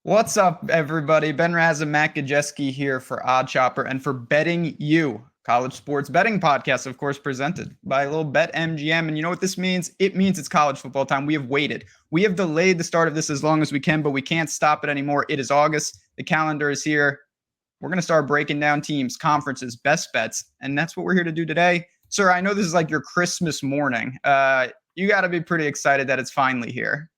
What's up, everybody? Ben Razamakijeski here for Odd Chopper and for Betting You, college sports betting podcast, of course, presented by a little Bet MGM. And you know what this means? It means it's college football time. We have waited. We have delayed the start of this as long as we can, but we can't stop it anymore. It is August. The calendar is here. We're going to start breaking down teams, conferences, best bets, and that's what we're here to do today. Sir, I know this is like your Christmas morning. You got to be pretty excited that it's finally here.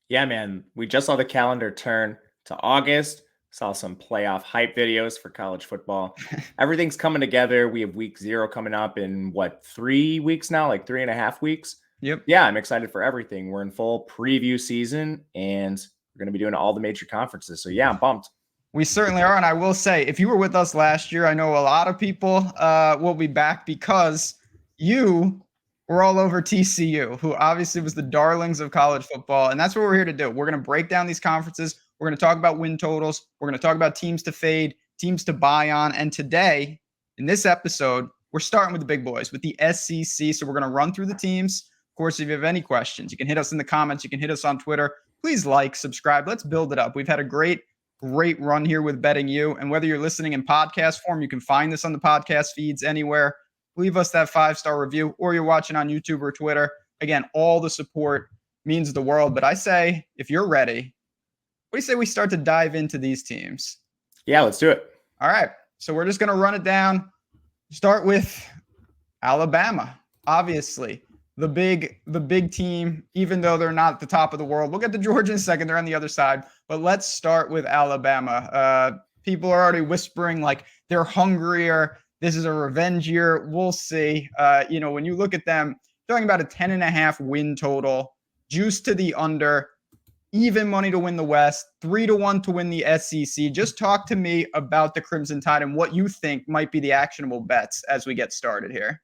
Yeah, man. We just saw the calendar turn to August, saw some playoff hype videos for college football. Everything's coming together. We have week 0 coming up in 3 weeks now, like 3.5 weeks. Yep. Yeah, I'm excited for everything. We're in full preview season and we're going to be doing all the major conferences. So yeah, I'm pumped. We certainly are. And I will say, if you were with us last year, I know a lot of people will be back because you were all over TCU, who obviously was the darlings of college football. And that's what we're here to do. We're going to break down these conferences. We're going to talk about win totals. We're going to talk about teams to fade, teams to buy on. And today, in this episode, we're starting with the big boys, with the SEC. So we're going to run through the teams. Of course, if you have any questions, you can hit us in the comments. You can hit us on Twitter. Please like, subscribe. Let's build it up. We've had a great run here with Betting You. And whether you're listening in podcast form, you can find this on the podcast feeds anywhere. Leave us that 5-star review, or you're watching on YouTube or Twitter. Again, all the support means the world. But I say, if you're ready, what do you say we start to dive into these teams? Yeah, let's do it. All right. So we're just going to run it down. Start with Alabama, obviously. The big team, even though they're not the top of the world. We'll get to Georgia in a second. They're on the other side. But let's start with Alabama. People are already whispering like they're hungrier. This is a revenge year. We'll see. When you look at them, talking about a 10.5 win total, juice to the under, even money to win the West, 3-1 to win the SEC. Just talk to me about the Crimson Tide and what you think might be the actionable bets as we get started here.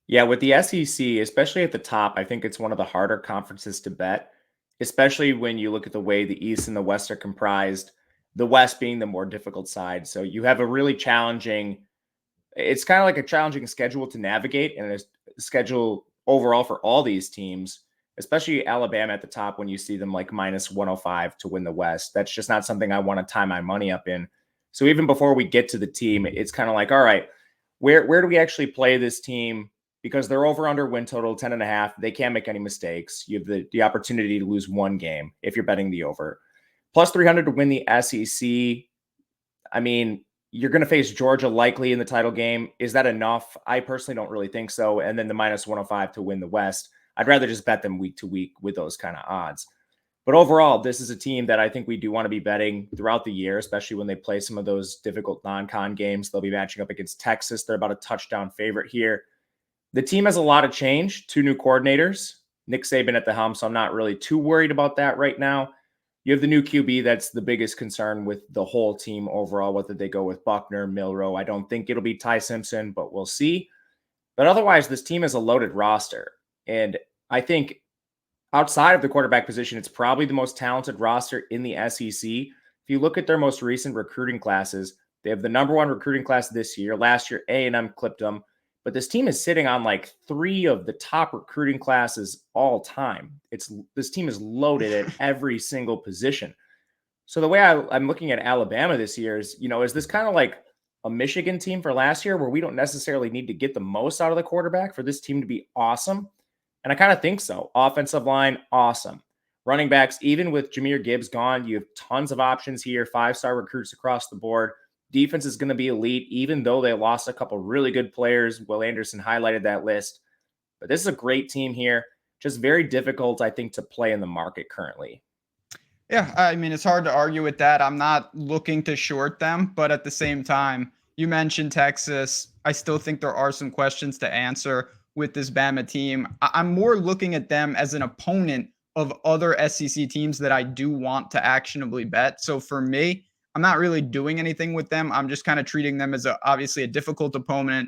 Yeah, with the SEC, especially at the top, I think it's one of the harder conferences to bet, especially when you look at the way the East and the West are comprised, the West being the more difficult side. So you have a really challenging, it's kind of like a challenging schedule to navigate, and a schedule overall for all these teams, especially Alabama at the top when you see them like minus 105 to win the West. That's just not something I want to tie my money up in. So even before we get to the team, it's kind of like, all right, where do we actually play this team? Because they're over under win total 10.5. They can't make any mistakes. You have the opportunity to lose one game if you're betting the over. Plus 300 to win the SEC. I mean, you're going to face Georgia likely in the title game. Is that enough? I personally don't really think so. And then the minus 105 to win the West. I'd rather just bet them week to week with those kind of odds. But overall, this is a team that I think we do want to be betting throughout the year, especially when they play some of those difficult non-con games. They'll be matching up against Texas. They're about a touchdown favorite here. The team has a lot of change, 2 new coordinators, Nick Saban at the helm, so I'm not really too worried about that right now. You have the new QB. That's the biggest concern with the whole team overall, whether they go with Buckner, Milroe. I don't think it'll be Ty Simpson, but we'll see. But otherwise, this team is a loaded roster. And I think outside of the quarterback position, it's probably the most talented roster in the SEC. If you look at their most recent recruiting classes, they have the number 1 recruiting class this year. Last year, A&M clipped them. But this team is sitting on like 3 of the top recruiting classes all time. This team is loaded at every single position. So the way I'm looking at Alabama this year is, is this kind of like a Michigan team for last year where we don't necessarily need to get the most out of the quarterback for this team to be awesome? And I kind of think so. Offensive line, awesome. Running backs, even with Jahmyr Gibbs gone, you have tons of options here, 5-star recruits across the board. Defense is going to be elite, even though they lost a couple really good players. Will Anderson highlighted that list. But this is a great team here. Just very difficult, I think, to play in the market currently. Yeah, I mean, it's hard to argue with that. I'm not looking to short them, but at the same time, you mentioned Texas. I still think there are some questions to answer with this Bama team. I'm more looking at them as an opponent of other SEC teams that I do want to actionably bet. So for me, I'm not really doing anything with them. I'm just kind of treating them as obviously a difficult opponent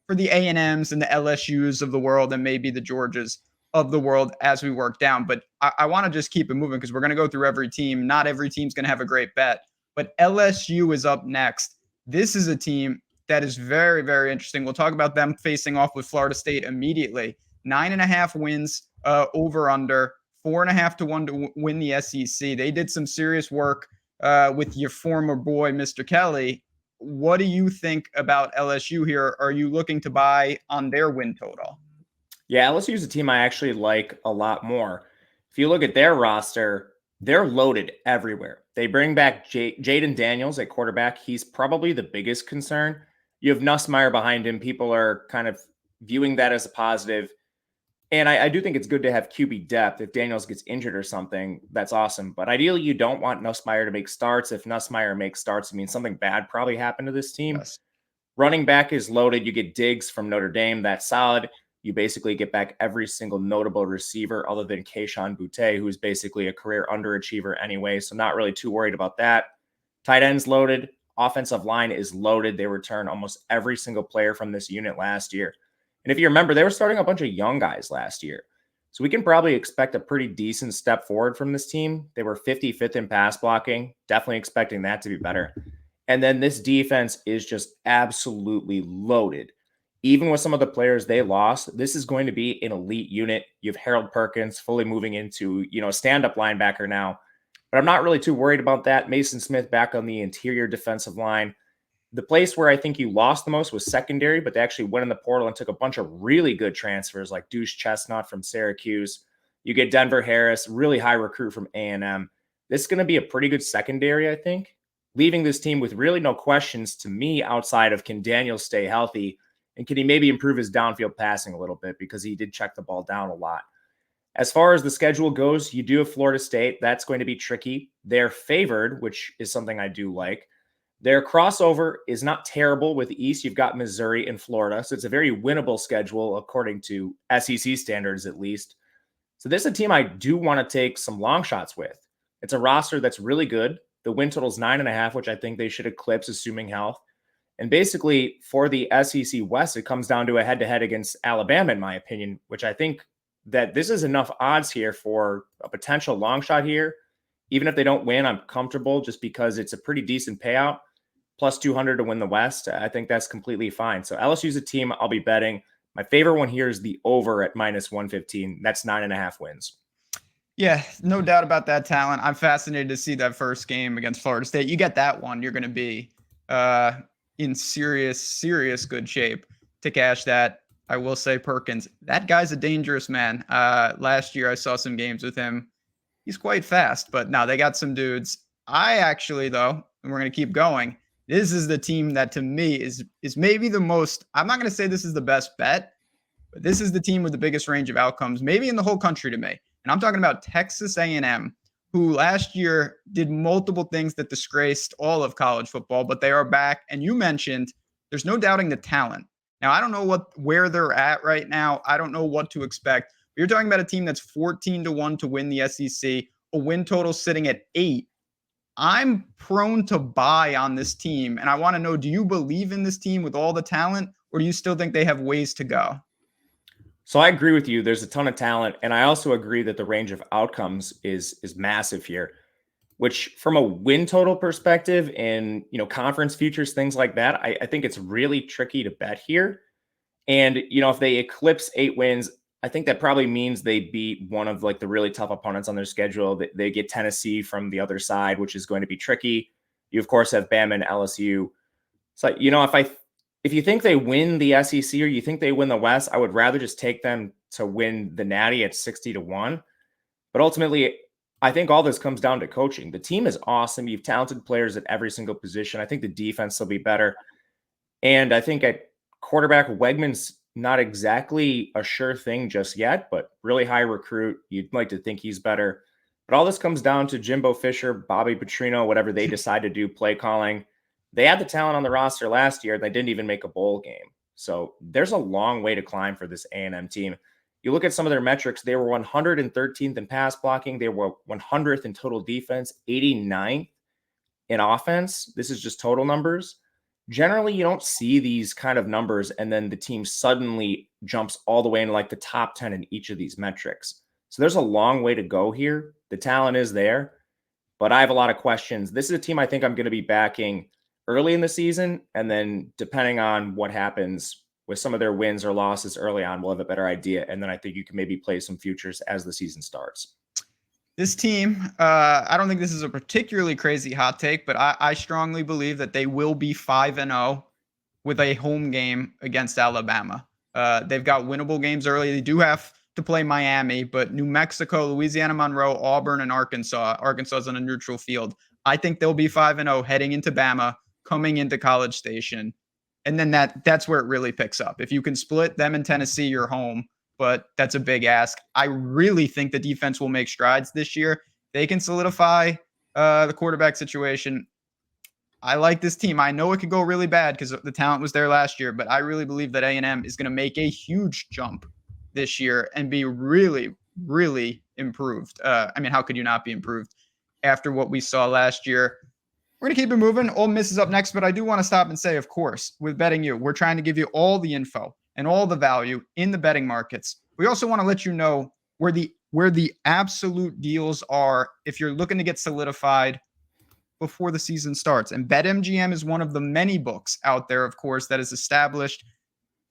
for the A&Ms and the LSUs of the world and maybe the Georgias of the world as we work down. But I want to just keep it moving because we're going to go through every team. Not every team's going to have a great bet, but LSU is up next. This is a team that is very, very interesting. We'll talk about them facing off with Florida State immediately. 9.5 wins over under 4.5 to 1 to win the SEC. They did some serious work with your former boy, Mr. Kelly. What do you think about LSU here? Are you looking to buy on their win total? Yeah, LSU is a team I actually like a lot more. If you look at their roster, they're loaded everywhere. They bring back Jaden Daniels at quarterback. He's probably the biggest concern. You have Nussmeier behind him. People are kind of viewing that as a positive. And I do think it's good to have QB depth. If Daniels gets injured or something, that's awesome. But ideally, you don't want Nussmeier to make starts. If Nussmeier makes starts, it means something bad probably happened to this team. Yes. Running back is loaded. You get Diggs from Notre Dame. That's solid. You basically get back every single notable receiver other than Kayshon Boutte, who's basically a career underachiever anyway. So not really too worried about that. Tight end's loaded. Offensive line is loaded. They return almost every single player from this unit last year. And if you remember, they were starting a bunch of young guys last year. So we can probably expect a pretty decent step forward from this team. They were 55th in pass blocking. Definitely expecting that to be better. And then this defense is just absolutely loaded. Even with some of the players they lost, this is going to be an elite unit. You have Harold Perkins fully moving into, stand-up linebacker now. But I'm not really too worried about that. Mason Smith back on the interior defensive line. The place where I think you lost the most was secondary, but they actually went in the portal and took a bunch of really good transfers like Deuce Chestnut from Syracuse. You get Denver Harris, really high recruit from A&M. This is going to be a pretty good secondary, I think, leaving this team with really no questions to me outside of can Daniels stay healthy and can he maybe improve his downfield passing a little bit because he did check the ball down a lot. As far as the schedule goes, you do have Florida State. That's going to be tricky. They're favored, which is something I do like. Their crossover is not terrible with the East. You've got Missouri and Florida. So it's a very winnable schedule, according to SEC standards, at least. So this is a team I do want to take some long shots with. It's a roster that's really good. The win total is 9.5, which I think they should eclipse, assuming health. And basically, for the SEC West, it comes down to a head-to-head against Alabama, in my opinion, which I think that this is enough odds here for a potential long shot here. Even if they don't win, I'm comfortable just because it's a pretty decent payout. Plus 200 to win the West. I think that's completely fine. So LSU's a team I'll be betting. My favorite one here is the over at minus 115. That's 9.5 wins. Yeah, no doubt about that talent. I'm fascinated to see that first game against Florida State. You get that one, you're going to be in serious good shape to cash that. I will say Perkins, that guy's a dangerous man. Last year I saw some games with him. He's quite fast, but no, they got some dudes. I actually, though, and we're going to keep going, this is the team that to me is maybe the most, I'm not going to say this is the best bet, but this is the team with the biggest range of outcomes, maybe in the whole country to me. And I'm talking about Texas A&M, who last year did multiple things that disgraced all of college football, but they are back. And you mentioned there's no doubting the talent. Now, I don't know where they're at right now. I don't know what to expect. You're talking about a team that's 14 to 1 to win the SEC, a win total sitting at 8. I'm prone to buy on this team. And I want to know, do you believe in this team with all the talent, or do you still think they have ways to go? So I agree with you. There's a ton of talent. And I also agree that the range of outcomes is massive here, which from a win total perspective and, conference futures, things like that, I think it's really tricky to bet here. And, if they eclipse 8 wins, I think that probably means they beat one of like the really tough opponents on their schedule. They get Tennessee from the other side, which is going to be tricky. You of course have Bama and LSU. So, if you think they win the SEC or you think they win the West, I would rather just take them to win the Natty at 60 to 1. But ultimately, I think all this comes down to coaching. The team is awesome. You have talented players at every single position. I think the defense will be better. And I think at quarterback, Wegman's not exactly a sure thing just yet, but really high recruit. You'd like to think he's better. But all this comes down to Jimbo Fisher, Bobby Petrino, whatever they decide to do, play calling. They had the talent on the roster last year. They didn't even make a bowl game. So there's a long way to climb for this A&M team. You look at some of their metrics, they were 113th in pass blocking. They were 100th in total defense, 89th in offense. This is just total numbers. Generally, you don't see these kind of numbers and then the team suddenly jumps all the way into like the top 10 in each of these metrics. So there's a long way to go here. The talent is there, but I have a lot of questions. This is a team I think I'm going to be backing early in the season. And then depending on what happens with some of their wins or losses early on, we'll have a better idea. And then I think you can maybe play some futures as the season starts. This team, I don't think this is a particularly crazy hot take, but I strongly believe that they will be 5-0 with a home game against Alabama. They've got winnable games early. They do have to play Miami, but New Mexico, Louisiana Monroe, Auburn, and Arkansas. Arkansas is on a neutral field. I think they'll be 5-0 heading into Bama, coming into College Station. And then that's where it really picks up. If you can split them and Tennessee, you're home, but that's a big ask. I really think the defense will make strides this year. They can solidify the quarterback situation. I like this team. I know it could go really bad because the talent was there last year, but I really believe that A&M is going to make a huge jump this year and be really, really improved. I mean, how could you not be improved after what we saw last year? We're going to keep it moving. Ole Miss is up next, but I do want to stop and say, of course, with Betting You, we're trying to give you all the info and all the value in the betting markets. We also want to let you know where the absolute deals are if you're looking to get solidified before the season starts. And BetMGM is one of the many books out there, of course, that is established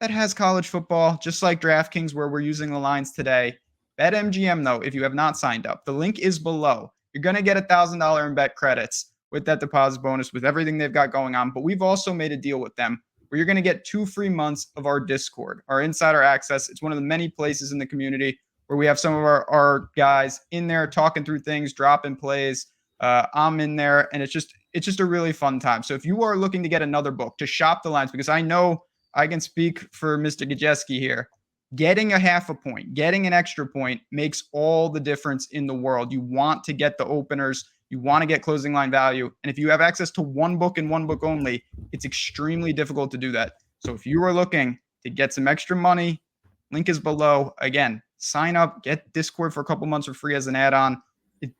that has college football, just like DraftKings, where we're using the lines today. BetMGM, though, if you have not signed up, the link is below. You're going to get $1,000 in bet credits with that deposit bonus, with everything they've got going on. But we've also made a deal with them where you're going to get 2 free months of our Discord, our insider access. It's one of the many places in the community where we have some of our guys in there talking through things, dropping plays. I'm in there, and it's just a really fun time. So if you are looking to get another book to shop the lines, because I know I can speak for Mr. Gajeski here, getting a half a point, getting an extra point makes all the difference in the world. You want to get the openers, you want to get closing line value, and if you have access to one book and one book only, it's extremely difficult to do that. So if you are looking to get some extra money, link is below. Again, sign up, get Discord for a couple months for free as an add-on.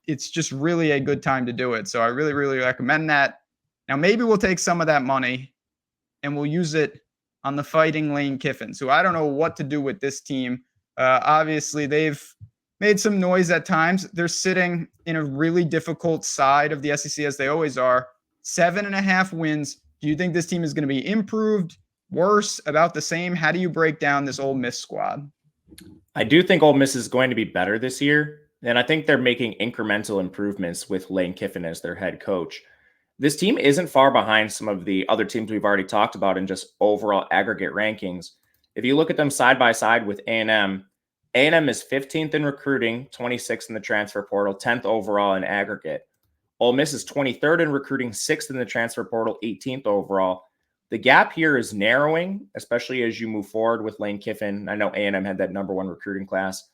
It's just really a good time to do it. So I really, really recommend that. Now, maybe we'll take some of that money and we'll use it on the Fighting Lane Kiffins, who I don't know what to do with this team. Obviously, they've made some noise at times. They're sitting in a really difficult side of the SEC, as they always are. 7.5 wins. Do you think this team is going to be improved, worse, about the same? How do you break down this Ole Miss squad? I do think Ole Miss is going to be better this year. And I think they're making incremental improvements with Lane Kiffin as their head coach. This team isn't far behind some of the other teams we've already talked about in just overall aggregate rankings. If you look at them side by side with A&M is 15th in recruiting, 26th in the transfer portal, 10th overall in aggregate. Ole Miss is 23rd in recruiting, 6th in the transfer portal, 18th overall. The gap here is narrowing, especially as you move forward with Lane Kiffin. I know A&M had that number 1 recruiting class.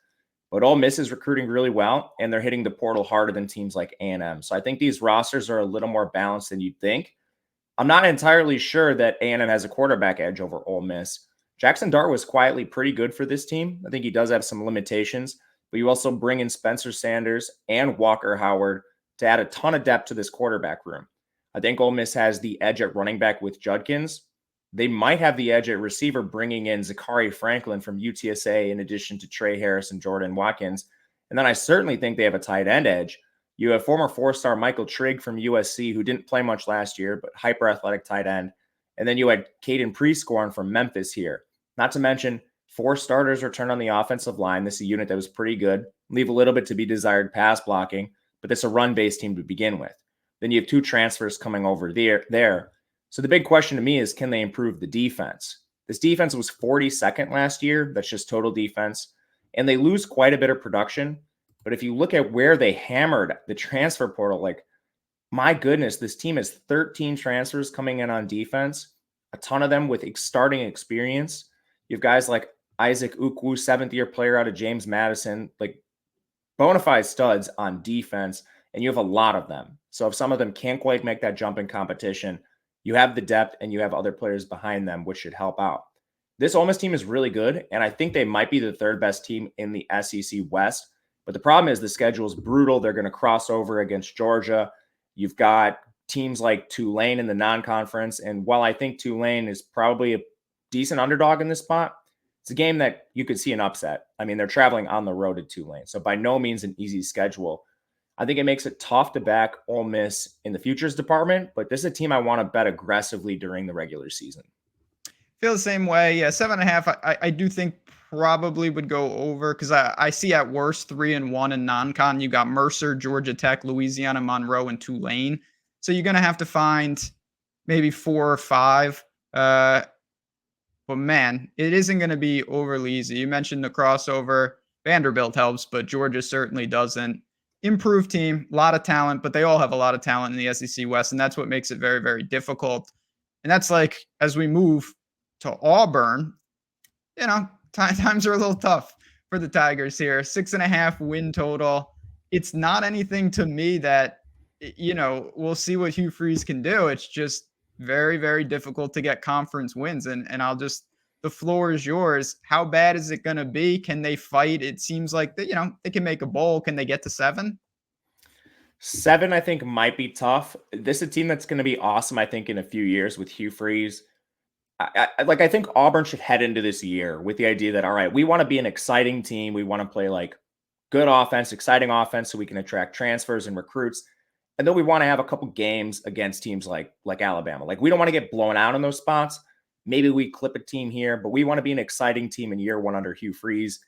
But Ole Miss is recruiting really well, and they're hitting the portal harder than teams like A&M. So I think these rosters are a little more balanced than you'd think. I'm not entirely sure that A&M has a quarterback edge over Ole Miss. Jackson Dart was quietly pretty good for this team. I think he does have some limitations, but you also bring in Spencer Sanders and Walker Howard to add a ton of depth to this quarterback room. I think Ole Miss has the edge at running back with Judkins. They might have the edge at receiver, bringing in Zachary Franklin from UTSA in addition to Trey Harris and Jordan Watkins. And then I certainly think they have a tight end edge. You have former 4-star Michael Trigg from USC, who didn't play much last year, but hyper athletic tight end. And then you had Caden Prescorn from Memphis here. Not to mention 4 starters return on the offensive line. This is a unit that was pretty good. Leave a little bit to be desired pass blocking, but it's a run-based team to begin with. Then you have 2 transfers coming over there. So the big question to me is, can they improve the defense? This defense was 42nd last year. That's just total defense. And they lose quite a bit of production. But if you look at where they hammered the transfer portal, like, my goodness, this team has 13 transfers coming in on defense, a ton of them with starting experience. You have guys like Isaac Ukwu, 7th-year player out of James Madison, like bona fide studs on defense, and you have a lot of them. So if some of them can't quite make that jump in competition, you have the depth and you have other players behind them, which should help out. This Ole Miss team is really good, and I think they might be the 3rd best team in the SEC West. But the problem is the schedule is brutal. They're going to cross over against Georgia. You've got teams like Tulane in the non-conference. And while I think Tulane is probably a decent underdog in this spot, it's a game that you could see an upset. I mean, they're traveling on the road to Tulane. So by no means an easy schedule. I think it makes it tough to back Ole Miss in the futures department, but this is a team I want to bet aggressively during the regular season. Feel the same way. Yeah, 7.5. I do think probably would go over because I see at worst 3-1 in non-con. You got Mercer, Georgia Tech, Louisiana Monroe, and Tulane. So you're gonna have to find maybe 4 or 5. But man, it isn't going to be overly easy. You mentioned the crossover. Vanderbilt helps, but Georgia certainly doesn't. Improved team, a lot of talent, but they all have a lot of talent in the SEC West, and that's what makes it very, very difficult. And that's like as we move to Auburn, times are a little tough for the Tigers here. 6.5 win total. It's not anything to me that, we'll see what Hugh Freeze can do. It's just very, very difficult to get conference wins. And the floor is yours. How bad is it going to be? Can they fight? It seems like that, they can make a bowl. Can they get to 7? 7, I think, might be tough. This is a team that's going to be awesome, I think, in a few years with Hugh Freeze. I think Auburn should head into this year with the idea that, all right, we want to be an exciting team. We want to play like good offense, exciting offense, so we can attract transfers and recruits. And then we want to have a couple games against teams like Alabama. Like, we don't want to get blown out in those spots. Maybe we clip a team here, but we want to be an exciting team in year 1 under Hugh Freeze,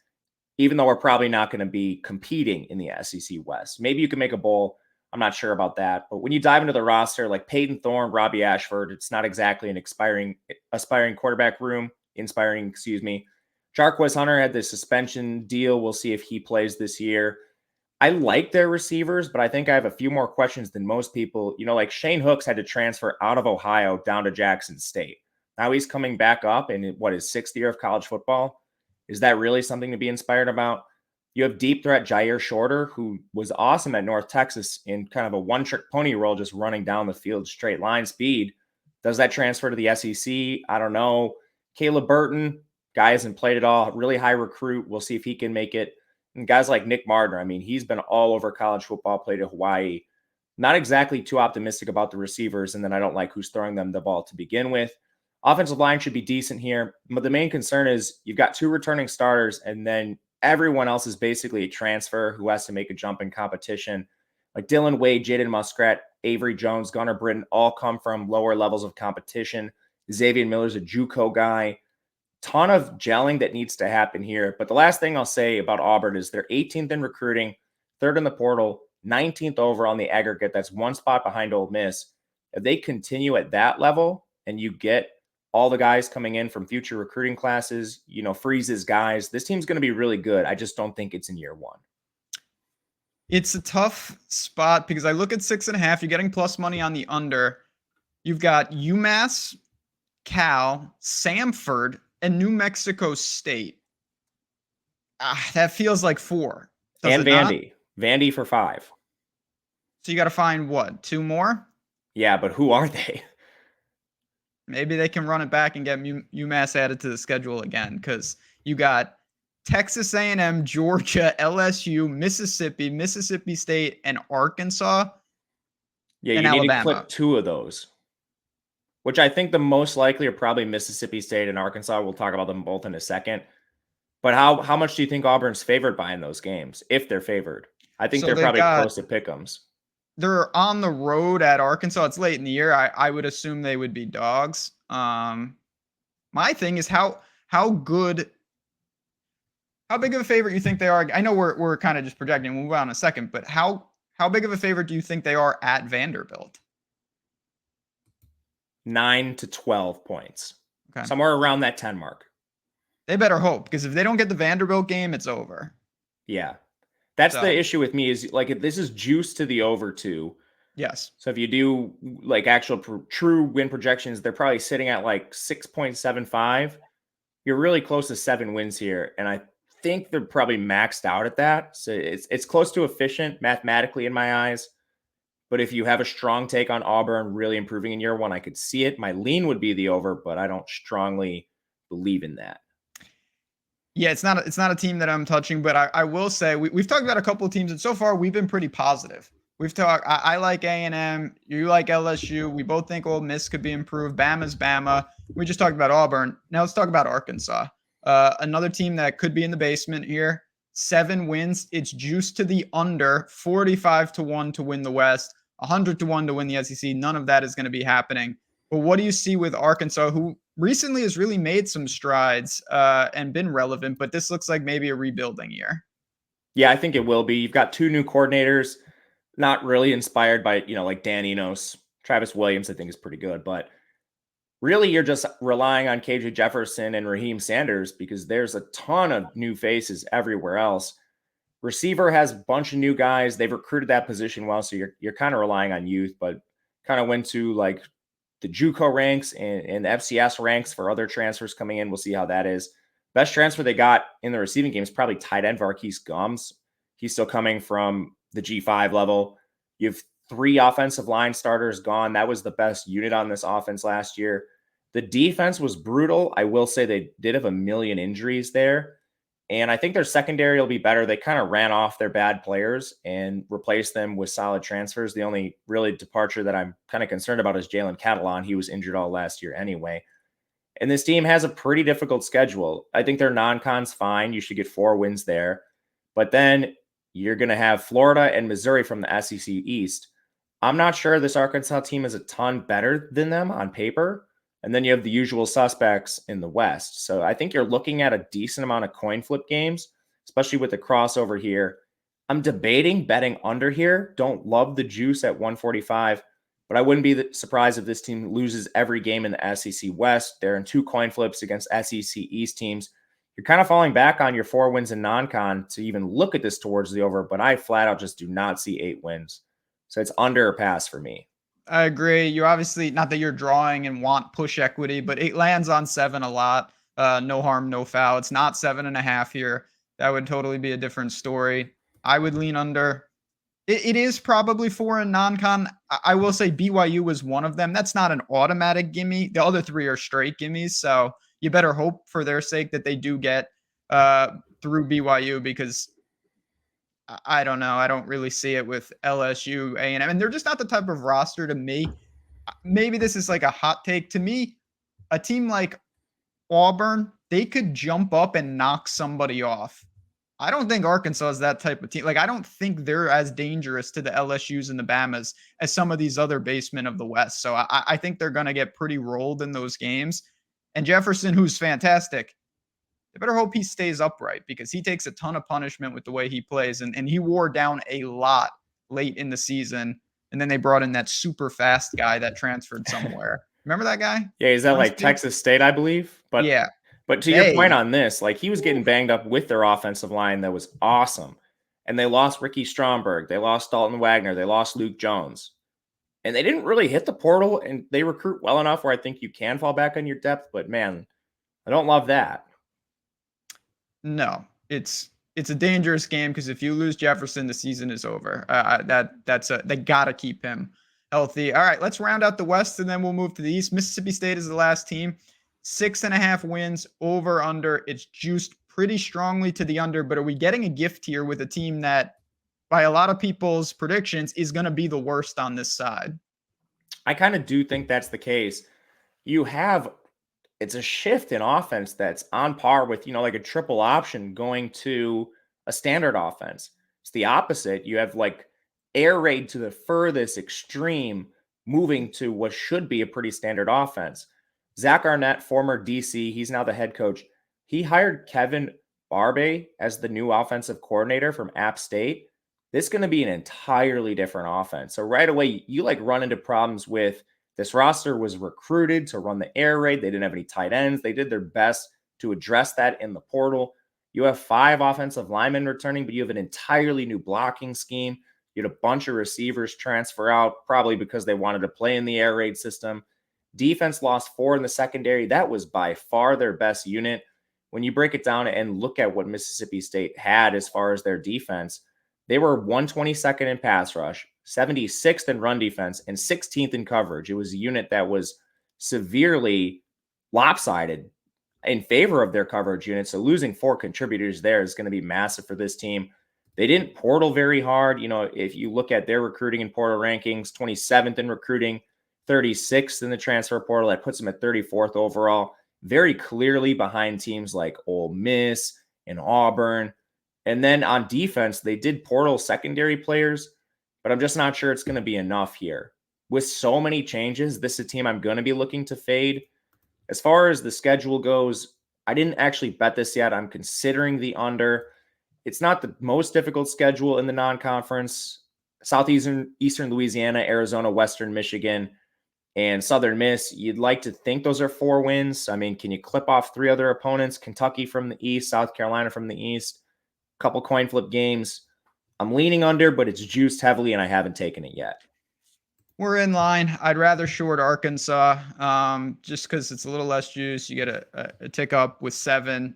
even though we're probably not going to be competing in the SEC West. Maybe you can make a bowl. I'm not sure about that. But when you dive into the roster, like Peyton Thorne, Robbie Ashford, it's not exactly an aspiring quarterback room. Jarquez Hunter had the suspension deal. We'll see if he plays this year. I like their receivers, but I think I have a few more questions than most people. Like Shane Hooks had to transfer out of Ohio down to Jackson State. Now he's coming back up in his 6th year of college football. Is that really something to be inspired about? You have deep threat Jair Shorter, who was awesome at North Texas in kind of a one-trick pony role, just running down the field, straight line speed. Does that transfer to the SEC? I don't know. Caleb Burton, guy hasn't played at all. Really high recruit. We'll see if he can make it. And guys like Nick Mardner, I mean, he's been all over college football, played at Hawaii. Not exactly too optimistic about the receivers, and then I don't like who's throwing them the ball to begin with. Offensive line should be decent here, but the main concern is you've got 2 returning starters, and then everyone else is basically a transfer who has to make a jump in competition. Like Dylan Wade, Jaden Muskrat, Avery Jones, Gunnar Britton all come from lower levels of competition. Xavier Miller's a JUCO guy. Ton of gelling that needs to happen here. But the last thing I'll say about Auburn is they're 18th in recruiting, 3rd in the portal, 19th over on the aggregate. That's 1 spot behind Ole Miss. If they continue at that level and you get all the guys coming in from future recruiting classes, Freeze's guys, this team's going to be really good. I just don't think it's in year 1. It's a tough spot because I look at 6.5. You're getting plus money on the under. You've got UMass, Cal, Samford, and New Mexico State. That feels like 4. And Vandy. Vandy for 5. So you got to find what? 2 more? Yeah, but who are they? Maybe they can run it back and get UMass added to the schedule again, because you got Texas A&M, Georgia, LSU, Mississippi State, and Arkansas. Yeah, you and need Alabama. to clip 2 of those, which I think the most likely are probably Mississippi State and Arkansas. We'll talk about them both in a second. But how much do you think Auburn's favored by in those games, if they're favored? I think they're probably close to pick'ems. They're on the road at Arkansas. It's late in the year. I would assume they would be dogs. My thing is how big of a favorite you think they are? I know we're kind of just projecting. We'll move on in a second, but how big of a favorite do you think they are at Vanderbilt? 9 to 12 points. Okay. Somewhere around that 10 mark. They better hope, because if they don't get the Vanderbilt game, it's over. Yeah. That's the issue with me is like, this is juice to the over 2. Yes. So if you do like actual true win projections, they're probably sitting at like 6.75. You're really close to 7 wins here. And I think they're probably maxed out at that. So it's close to efficient mathematically in my eyes. But if you have a strong take on Auburn really improving in year 1, I could see it. My lean would be the over, but I don't strongly believe in that. Yeah, it's not a team that I'm touching, but I will say we've talked about a couple of teams, and so far we've been pretty positive. We've talked. I like A&M. You like LSU. We both think Ole Miss could be improved. Bama's Bama. We just talked about Auburn. Now let's talk about Arkansas. Another team that could be in the basement here. 7 wins. It's juiced to the under. 45-1 to win the West. 100-1 to win the SEC. None of that is going to be happening. But what do you see with Arkansas, who recently has really made some strides and been relevant, but this looks like maybe a rebuilding year. Yeah, I think it will be. You've got two new coordinators, not really inspired by, like Dan Enos. Travis Williams, I think, is pretty good, but really you're just relying on KJ Jefferson and Raheem Sanders because there's a ton of new faces everywhere else. Receiver has a bunch of new guys. They've recruited that position well, so you're kind of relying on youth, but kind of went to like the JUCO ranks and the FCS ranks for other transfers coming in. We'll see how that is. Best transfer they got in the receiving game is probably tight end Varquise Gums. He's still coming from the G5 level. You have 3 offensive line starters gone. That was the best unit on this offense last year. The defense was brutal. I will say they did have a million injuries there. And I think their secondary will be better. They kind of ran off their bad players and replaced them with solid transfers. The only really departure that I'm kind of concerned about is Jalen Catalon. He was injured all last year anyway. And this team has a pretty difficult schedule. I think their non-con's fine. You should get 4 wins there. But then you're going to have Florida and Missouri from the SEC East. I'm not sure this Arkansas team is a ton better than them on paper. And then you have the usual suspects in the West. So I think you're looking at a decent amount of coin flip games, especially with the crossover here. I'm debating betting under here. Don't love the juice at 145, but I wouldn't be surprised if this team loses every game in the SEC West. They're in 2 coin flips against SEC East teams. You're kind of falling back on your 4 wins in non-con to even look at this towards the over, but I flat out just do not see 8 wins. So it's under or pass for me. I agree. You obviously, not that you're drawing and want push equity, but it lands on 7 a lot. No harm, no foul. It's not 7.5 here. That would totally be a different story. I would lean under. It is probably 4 in non-con. I will say BYU was one of them. That's not an automatic gimme. The other 3 are straight gimmies. So you better hope for their sake that they do get through BYU, because I don't know. I don't really see it with LSU, A&M, and they're just not the type of roster to me. Maybe this is like a hot take to me. A team like Auburn, they could jump up and knock somebody off. I don't think Arkansas is that type of team. Like, I don't think they're as dangerous to the LSUs and the Bamas as some of these other basemen of the West. So I think they're going to get pretty rolled in those games. And Jefferson, who's fantastic, they better hope he stays upright, because he takes a ton of punishment with the way he plays. And he wore down a lot late in the season. And then they brought in that super fast guy that transferred somewhere. Remember that guy? Yeah, is that like Honestly? Texas State, I believe? Yeah. But to your point on this, like he was getting banged up with their offensive line that was awesome. And they lost Ricky Stromberg. They lost Dalton Wagner. They lost Luke Jones. And they didn't really hit the portal, and they recruit well enough where I think you can fall back on your depth. But man, I don't love that. No, it's a dangerous game, because if you lose Jefferson, the season is over. They gotta keep him healthy. All right, let's round out the West, and then we'll move to the East. Mississippi State is the last team. 6.5 wins, over under. It's juiced pretty strongly to the under, but are we getting a gift here with a team that, by a lot of people's predictions, is going to be the worst on this side? I kind of do think that's the case. It's a shift in offense that's on par with, like a triple option going to a standard offense. It's the opposite. You have like air raid to the furthest extreme, moving to what should be a pretty standard offense. Zach Arnett, former DC, he's now the head coach. He hired Kevin Barbe as the new offensive coordinator from App State. This is going to be an entirely different offense. So right away, you like run into problems with this roster was recruited to run the air raid. They didn't have any tight ends. They did their best to address that in the portal. You have 5 offensive linemen returning, but you have an entirely new blocking scheme. You had a bunch of receivers transfer out, probably because they wanted to play in the air raid system. Defense lost 4 in the secondary. That was by far their best unit. When you break it down and look at what Mississippi State had as far as their defense, they were 122nd in pass rush, 76th in run defense, and 16th in coverage. It was a unit that was severely lopsided in favor of their coverage unit. So losing 4 contributors there is going to be massive for this team. They didn't portal very hard. If you look at their recruiting and portal rankings, 27th in recruiting, 36th in the transfer portal. That puts them at 34th overall, very clearly behind teams like Ole Miss and Auburn. And then on defense, they did portal secondary players, but I'm just not sure it's going to be enough here. With so many changes, this is a team I'm going to be looking to fade. As far as the schedule goes, I didn't actually bet this yet. I'm considering the under. It's not the most difficult schedule in the non-conference. Southeastern Eastern Louisiana, Arizona, Western Michigan, and Southern Miss. You'd like to think those are 4 wins. I mean, can you clip off 3 other opponents? Kentucky from the East, South Carolina from the East, a couple coin flip games. I'm leaning under, but it's juiced heavily, and I haven't taken it yet. We're in line. I'd rather short Arkansas, just because it's a little less juice. You get a tick up with 7.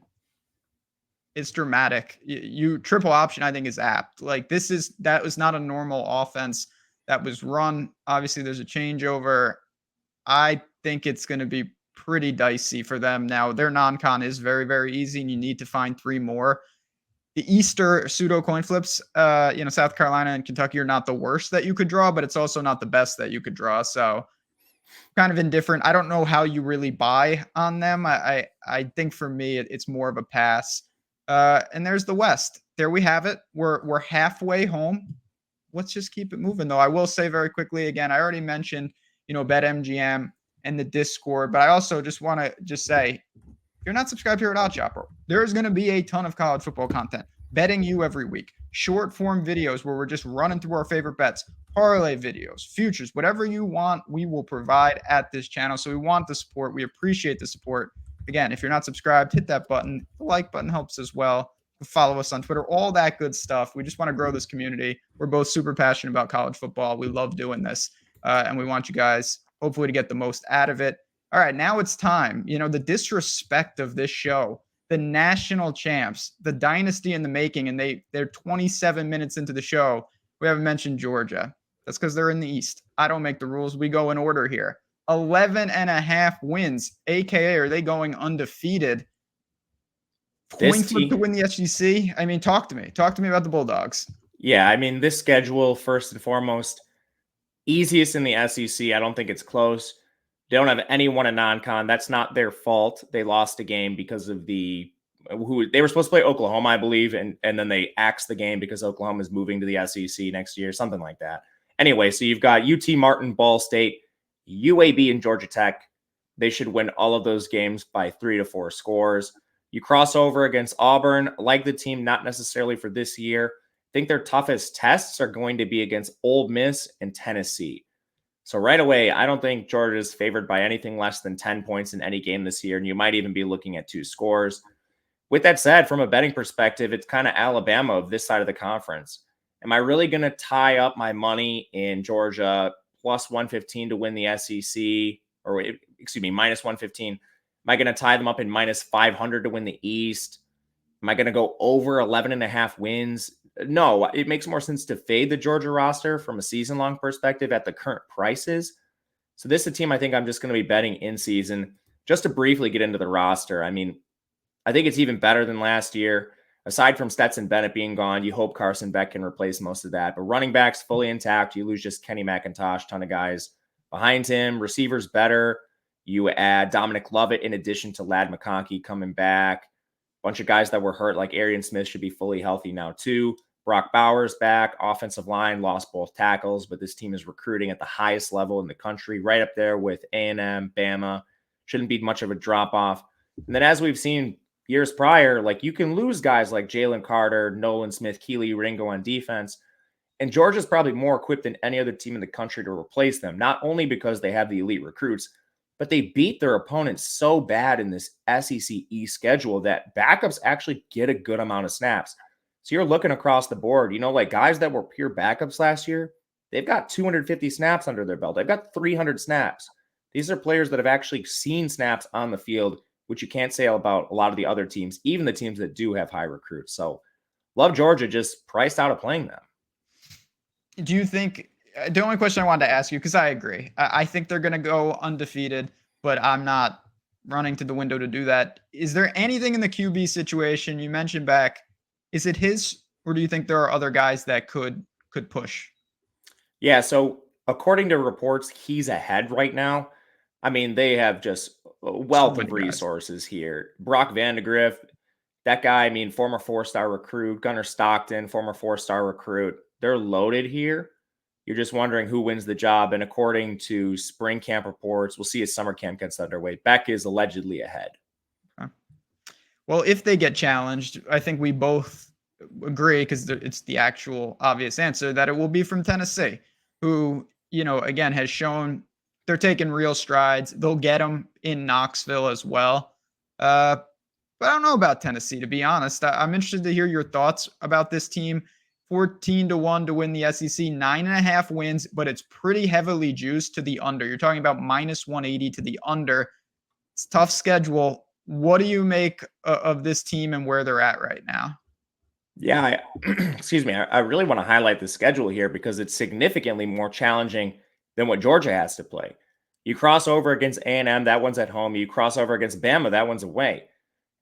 It's dramatic. You triple option, I think, is apt. Like that was not a normal offense that was run. Obviously, there's a changeover. I think it's going to be pretty dicey for them. Now, their non-con is very, very easy, and you need to find 3 more. The Easter pseudo coin flips, South Carolina and Kentucky are not the worst that you could draw, but it's also not the best that you could draw. So kind of indifferent. I don't know how you really buy on them. I think for me, it's more of a pass. And there's the West. There we have it. We're halfway home. Let's just keep it moving, though. I will say very quickly again. I already mentioned, BetMGM and the Discord, but I also just want to just say, if you're not subscribed here at OddsShopper, there's going to be a ton of college football content betting you every week. Short form videos where we're just running through our favorite bets, parlay videos, futures, whatever you want, we will provide at this channel. So we want the support. We appreciate the support. Again, if you're not subscribed, hit that button. The like button helps as well. Follow us on Twitter, all that good stuff. We just want to grow this community. We're both super passionate about college football. We love doing this, and we want you guys hopefully to get the most out of it. All right, now it's time. The disrespect of this show, the national champs, the dynasty in the making, and they're 27 minutes into the show. We haven't mentioned Georgia. That's because they're in the East. I don't make the rules. We go in order here. 11.5 wins, aka are they going undefeated? Coin flip to win the SEC. I mean, talk to me. Talk to me about the Bulldogs. Yeah, I mean, this schedule, first and foremost, easiest in the SEC. I don't think it's close. They don't have anyone in non-con. That's not their fault. They lost a game because of they were supposed to play Oklahoma, I believe, and then they axed the game because Oklahoma is moving to the SEC next year, something like that. Anyway, so you've got UT Martin, Ball State, UAB, and Georgia Tech. They should win all of those games by 3 to 4 scores. You cross over against Auburn, like the team, not necessarily for this year. I think their toughest tests are going to be against Ole Miss and Tennessee. So right away, I don't think Georgia is favored by anything less than 10 points in any game this year, and you might even be looking at 2 scores. With that said, from a betting perspective, it's kind of Alabama of this side of the conference. Am I really going to tie up my money in Georgia plus 115 to win the SEC, or excuse me, minus 115? Am I going to tie them up in minus 500 to win the East? Am I going to go over 11.5 wins? No, it makes more sense to fade the Georgia roster from a season-long perspective at the current prices. So this is a team I think I'm just going to be betting in season. Just to briefly get into the roster, I mean, I think it's even better than last year. Aside from Stetson Bennett being gone, you hope Carson Beck can replace most of that. But running backs fully intact. You lose just Kenny McIntosh, ton of guys behind him. Receivers better. You add Dominic Lovett in addition to Ladd McConkey coming back. Bunch of guys that were hurt, like Arian Smith, should be fully healthy now too. Brock Bowers back. Offensive line lost both tackles, but this team is recruiting at the highest level in the country, right up there with A&M, Bama. Shouldn't be much of a drop-off. And then as we've seen years prior, like you can lose guys like Jalen Carter, Nolan Smith, Keely Ringo on defense. And Georgia's probably more equipped than any other team in the country to replace them, not only because they have the elite recruits, but they beat their opponents so bad in this SEC East schedule that backups actually get a good amount of snaps. So you're looking across the board, like guys that were pure backups last year, they've got 250 snaps under their belt. They've got 300 snaps. These are players that have actually seen snaps on the field, which you can't say about a lot of the other teams, even the teams that do have high recruits. So love Georgia, just priced out of playing them. Do you think the only question I wanted to ask you, because I agree, I think they're going to go undefeated, but I'm not running to the window to do that. Is there anything in the QB situation you mentioned back? Is it his, or do you think there are other guys that could push? Yeah, so according to reports, he's ahead right now. I mean, they have just a wealth of resources here. Brock Vandegrift, that guy, I mean, former 4-star recruit. Gunnar Stockton, former 4-star recruit. They're loaded here. You're just wondering who wins the job. And according to spring camp reports, we'll see as summer camp gets underway. Beck is allegedly ahead. Well, if they get challenged, I think we both agree, because it's the actual obvious answer, that it will be from Tennessee, who, again, has shown they're taking real strides. They'll get them in Knoxville as well. But I don't know about Tennessee, to be honest. I'm interested to hear your thoughts about this team. 14-1 to win the SEC, 9.5 wins, but it's pretty heavily juiced to the under. You're talking about minus 180 to the under. It's a tough schedule. What do you make of this team and where they're at right now? Yeah, excuse me. I really want to highlight the schedule here because it's significantly more challenging than what Georgia has to play. You cross over against A&M, that one's at home. You cross over against Bama, that one's away.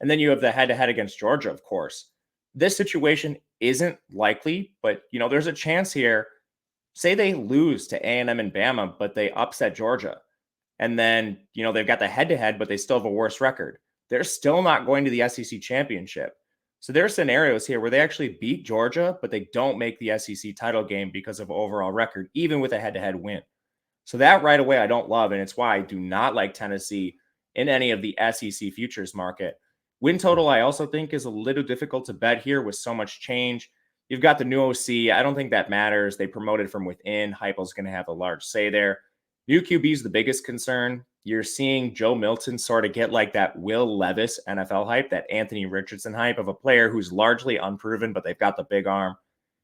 And then you have the head-to-head against Georgia, of course. This situation isn't likely, but there's a chance here. Say they lose to A&M and Bama, but they upset Georgia. And then, they've got the head-to-head, but they still have a worse record. They're still not going to the SEC championship. So there are scenarios here where they actually beat Georgia, but they don't make the SEC title game because of overall record, even with a head-to-head win. So that right away I don't love, and it's why I do not like Tennessee in any of the SEC futures market. Win total I also think is a little difficult to bet here with so much change. You've got the new OC. I don't think that matters. They promoted from within. Heupel's going to have a large say there. New QB is the biggest concern. You're seeing Joe Milton sort of get like that Will Levis NFL hype, that Anthony Richardson hype of a player who's largely unproven, but they've got the big arm.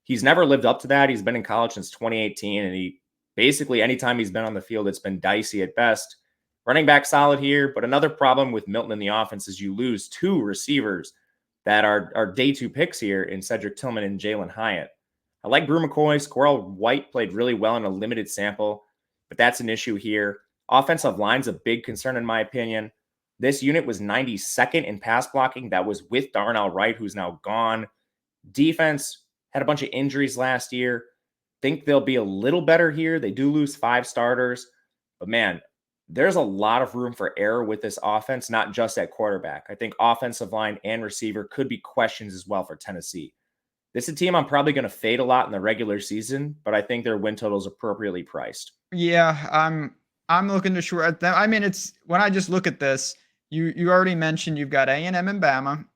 He's never lived up to that. He's been in college since 2018, and he basically, anytime he's been on the field, it's been dicey at best. Running back solid here, but another problem with Milton in the offense is you lose two receivers that are day two picks here in Cedric Tillman and Jalen Hyatt. I like Brew McCoy. Squirrel White played really well in a limited sample, but that's an issue here. Offensive line's a big concern in my opinion. This unit was 92nd in pass blocking. That was with Darnell Wright, who's now gone. Defense had a bunch of injuries last year. Think they'll be a little better here. They do lose 5 starters, but man, there's a lot of room for error with this offense, not just at quarterback. I think offensive line and receiver could be questions as well for Tennessee. This is a team I'm probably going to fade a lot in the regular season, but I think their win total is appropriately priced. Yeah, I'm looking to short them. I mean, it's when I just look at this, you already mentioned you've got A&M and Bama,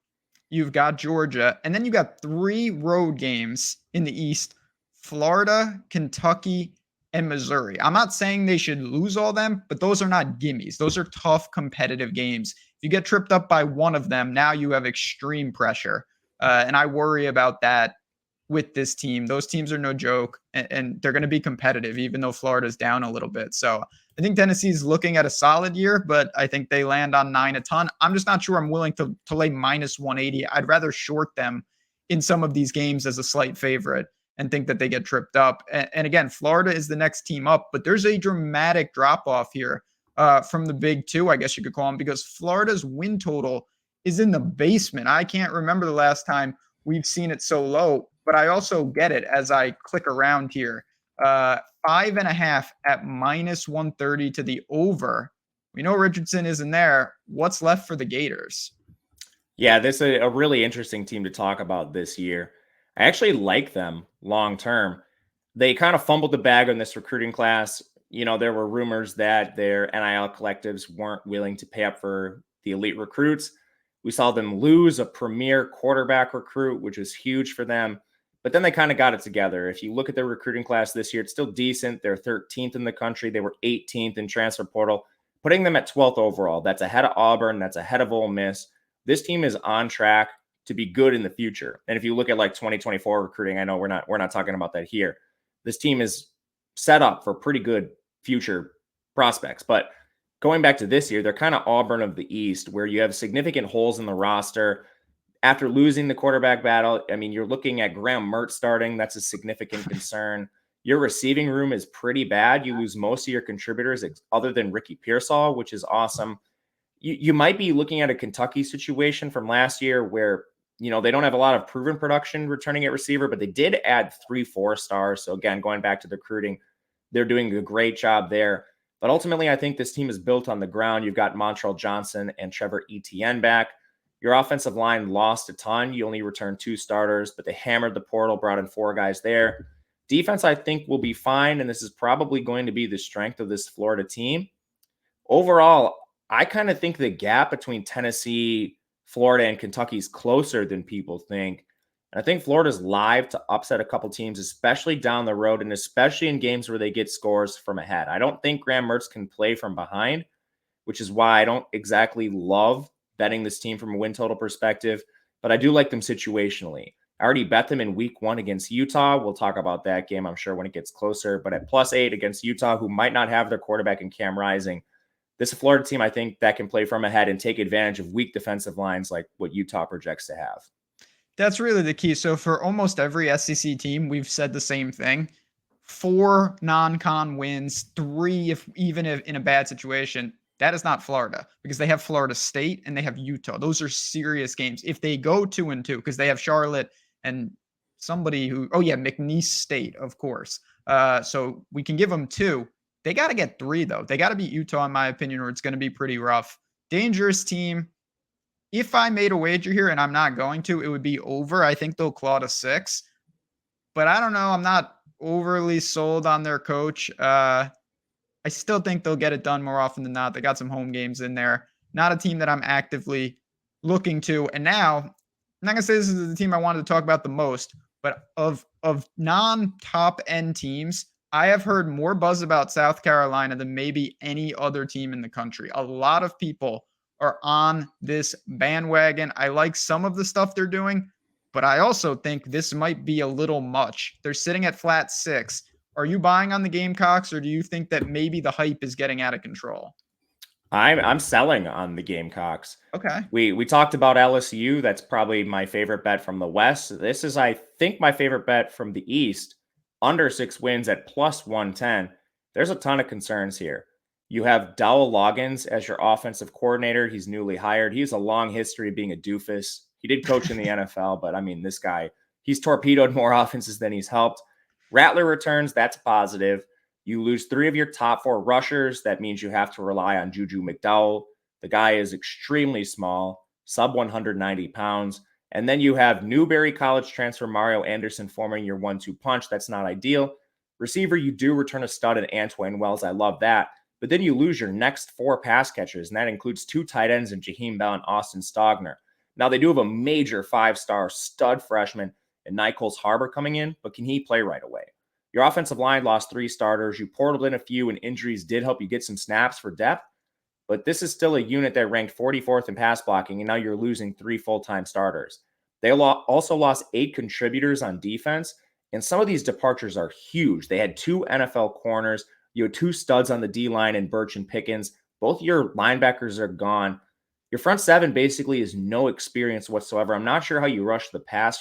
you've got Georgia, and then you got 3 road games in the East: Florida, Kentucky, and Missouri. I'm not saying they should lose all them, but those are not gimmies. Those are tough, competitive games. If you get tripped up by one of them, now you have extreme pressure. And I worry about that with this team. Those teams are no joke, and they're going to be competitive, even though Florida's down a little bit. So I think Tennessee's looking at a solid year, but I think they land on 9 a ton. I'm just not sure I'm willing to lay minus 180. I'd rather short them in some of these games as a slight favorite and think that they get tripped up. And again, Florida is the next team up, but there's a dramatic drop off here from the big two, I guess you could call them, because Florida's win total is in the basement. I can't remember the last time we've seen it so low, but I also get it as I click around here. 5.5 at minus 130 to the over. We know Richardson isn't there. What's left for the Gators? Yeah, this is a really interesting team to talk about this year. I actually like them long term. They kind of fumbled the bag on this recruiting class. There were rumors that their NIL collectives weren't willing to pay up for the elite recruits. We saw them lose a premier quarterback recruit, which was huge for them. But then they kind of got it together. If you look at their recruiting class this year, it's still decent. They're 13th in the country. They were 18th in transfer portal, putting them at 12th overall. That's ahead of Auburn. That's ahead of Ole Miss. This team is on track to be good in the future. And if you look at like 2024 recruiting, I know we're not talking about that here. This team is set up for pretty good future prospects. But going back to this year, they're kind of Auburn of the East, where you have significant holes in the roster. After losing the quarterback battle, I mean, you're looking at Graham Mertz starting. That's a significant concern. Your receiving room is pretty bad. You lose most of your contributors other than Ricky Pearsall, which is awesome. You might be looking at a Kentucky situation from last year where, they don't have a lot of proven production returning at receiver, but they did add 3 4-stars. So again, going back to the recruiting, they're doing a great job there. But ultimately, I think this team is built on the ground. You've got Montrell Johnson and Trevor Etienne back. Your offensive line lost a ton. You only returned 2 starters, but they hammered the portal, brought in 4 guys there. Defense, I think, will be fine, and this is probably going to be the strength of this Florida team. Overall, I kind of think the gap between Tennessee, Florida, and Kentucky is closer than people think. And I think Florida's live to upset a couple teams, especially down the road and especially in games where they get scores from ahead. I don't think Graham Mertz can play from behind, which is why I don't exactly love betting this team from a win total perspective, but I do like them situationally. I already bet them in week 1 against Utah. We'll talk about that game, I'm sure, when it gets closer. But at +8 against Utah, who might not have their quarterback in Cam Rising, this is a Florida team, I think, that can play from ahead and take advantage of weak defensive lines like what Utah projects to have. That's really the key. So for almost every SEC team, we've said the same thing. 4 non-con wins, 3 if in a bad situation. That is not Florida because they have Florida State and they have Utah. Those are serious games. If they go 2-2, because they have Charlotte and somebody who, McNeese State, of course. So we can give them 2. They got to get 3, though. They got to beat Utah, in my opinion, or it's going to be pretty rough. Dangerous team. If I made a wager here, and I'm not going to, it would be over. I think they'll claw to 6. But I don't know. I'm not overly sold on their coach. I still think they'll get it done more often than not. They got some home games in there. Not a team that I'm actively looking to. And now, I'm not going to say this is the team I wanted to talk about the most, but of non-top end teams, I have heard more buzz about South Carolina than maybe any other team in the country. A lot of people are on this bandwagon. I like some of the stuff they're doing, but I also think this might be a little much. They're sitting at flat 6. Are you buying on the Gamecocks, or do you think that maybe the hype is getting out of control? I'm selling on the Gamecocks. Okay. We talked about LSU. That's probably my favorite bet from the West. This is, I think, my favorite bet from the East. Under 6 wins at +110. There's a ton of concerns here. You have Dowell Loggins as your offensive coordinator. He's newly hired. He has a long history of being a doofus. He did coach in the NFL, but I mean, this guy, he's torpedoed more offenses than he's helped. Rattler returns. That's positive. You lose 3 of your top 4 rushers. That means you have to rely on Juju McDowell. The guy is extremely small, sub 190 pounds. And then you have Newberry College transfer Mario Anderson forming your 1-2 punch. That's not ideal. Receiver, you do return a stud in Antwan Wells. I love that. But then you lose your next 4 pass catchers, and that includes 2 tight ends in Jaheim Bell and Austin Stogner. Now, they do have a major 5-star stud freshman in Nichols Harbor coming in, but can he play right away? Your offensive line lost 3 starters. You portaled in a few, and injuries did help you get some snaps for depth. But this is still a unit that ranked 44th in pass blocking, and now you're losing 3 full-time starters. They also lost 8 contributors on defense, and some of these departures are huge. They had 2 NFL corners. You had 2 studs on the D-line in Birch and Pickens. Both your linebackers are gone. Your front 7 basically is no experience whatsoever. I'm not sure how you rush the pass.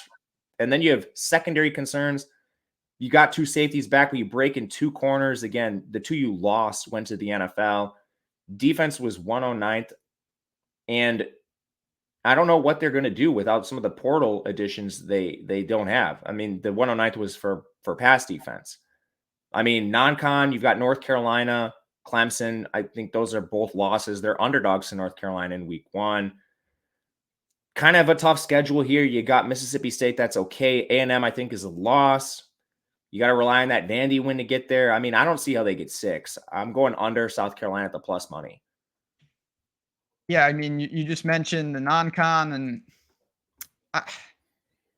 And then you have secondary concerns. You got 2 safeties back, but you break in 2 corners. Again, the 2 you lost went to the NFL. Defense was 109th. And I don't know what they're going to do without some of the portal additions they don't have. I mean, the 109th was for pass defense. I mean, non-con, you've got North Carolina, Clemson. I think those are both losses. They're underdogs to North Carolina in week 1. Kind of a tough schedule here. You got Mississippi State. That's okay. A&M, I think, is a loss. You got to rely on that Vandy win to get there. I mean, I don't see how they get 6. I'm going under South Carolina at the plus money. Yeah, I mean, you just mentioned the non-con, and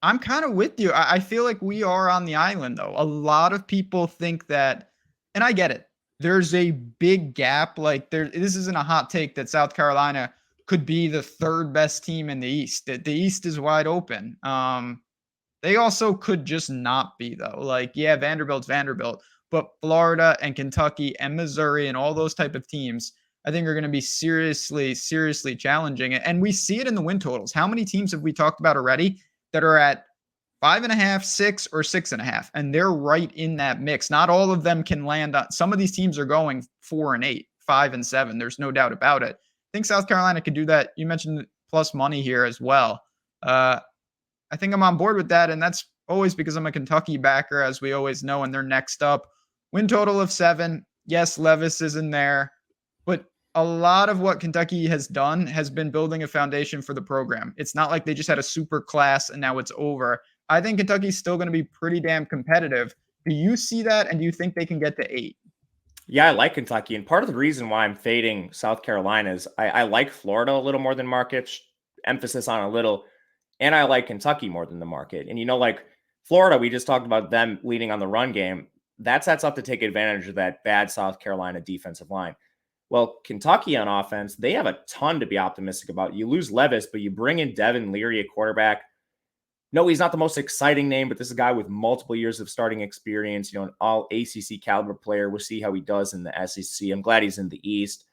I'm kind of with you. I feel like we are on the island, though. A lot of people think that, and I get it, there's a big gap. Like, this isn't a hot take that South Carolina could be the 3rd best team in the East. The East is wide open. They also could just not be, though. Like, yeah, Vanderbilt's Vanderbilt, but Florida and Kentucky and Missouri and all those type of teams, I think, are going to be seriously, seriously challenging. And we see it in the win totals. How many teams have we talked about already that are at 5.5, 6, or 6.5? And they're right in that mix. Not all of them can land on. Some of these teams are going 4 and 8, 5 and 7. There's no doubt about it. I think South Carolina could do that. You mentioned plus money here as well. I think I'm on board with that, and that's always because I'm a Kentucky backer, as we always know, and they're next up. Win total of 7. Yes, Levis is in there, but a lot of what Kentucky has done has been building a foundation for the program. It's not like they just had a super class and now it's over. I think Kentucky's still going to be pretty damn competitive. Do you see that? And do you think they can get to 8? Yeah, I like Kentucky. And part of the reason why I'm fading South Carolina is I like Florida a little more than market, emphasis on a little, and I like Kentucky more than the market. And, like Florida, we just talked about them leading on the run game. That sets up to take advantage of that bad South Carolina defensive line. Well, Kentucky on offense, they have a ton to be optimistic about. You lose Levis, but you bring in Devin Leary, a quarterback. No, he's not the most exciting name, but this is a guy with multiple years of starting experience, an all ACC caliber player. We'll see how he does in the SEC. I'm glad he's in the East.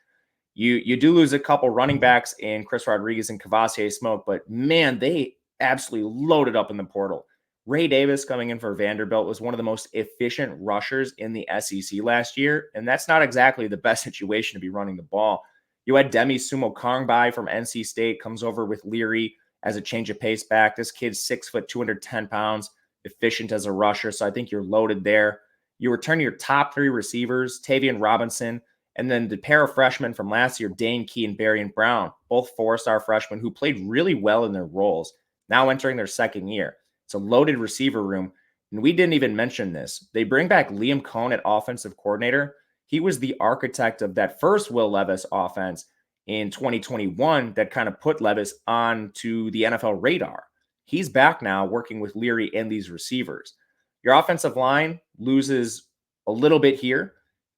You do lose a couple running backs in Chris Rodriguez and Kavasier Smoke, but man, they absolutely loaded up in the portal. Ray Davis coming in for Vanderbilt was one of the most efficient rushers in the SEC last year, and that's not exactly the best situation to be running the ball. You had Demi Sumo Kongbai from NC State comes over with Leary as a change of pace back. This kid's 6 foot, 210 pounds, efficient as a rusher, so I think you're loaded there. You return your top 3 receivers, Tavian Robinson, and then the pair of freshmen from last year, Dane Key and Berrien Brown, both 4-star freshmen who played really well in their roles, now entering their second year. It's a loaded receiver room. And we didn't even mention this. They bring back Liam Cohn at offensive coordinator. He was the architect of that first Will Levis offense in 2021 that kind of put Levis onto the NFL radar. He's back now working with Leary and these receivers. Your offensive line loses a little bit here.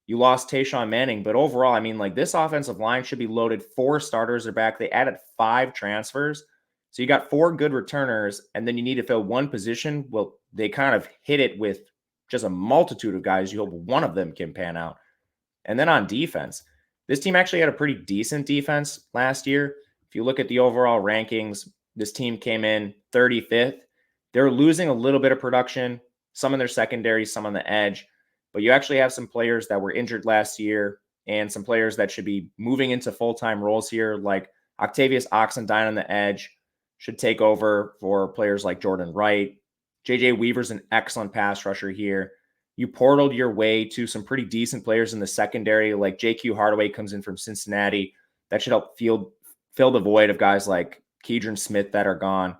You lost Tayshawn Manning, but overall, this offensive line should be loaded. 4 starters are back. They added 5 transfers. So you got 4 good returners, and then you need to fill one position. Well, they kind of hit it with just a multitude of guys. You hope one of them can pan out. And then on defense, this team actually had a pretty decent defense last year. If you look at the overall rankings, this team came in 35th. They're losing a little bit of production, some in their secondary, some on the edge. But you actually have some players that were injured last year and some players that should be moving into full-time roles here, like Octavius Oxendine on the edge should take over for players like Jordan Wright. J.J. Weaver's an excellent pass rusher here. You portaled your way to some pretty decent players in the secondary, like J.Q. Hardaway comes in from Cincinnati. That should help fill the void of guys like Keidron Smith that are gone.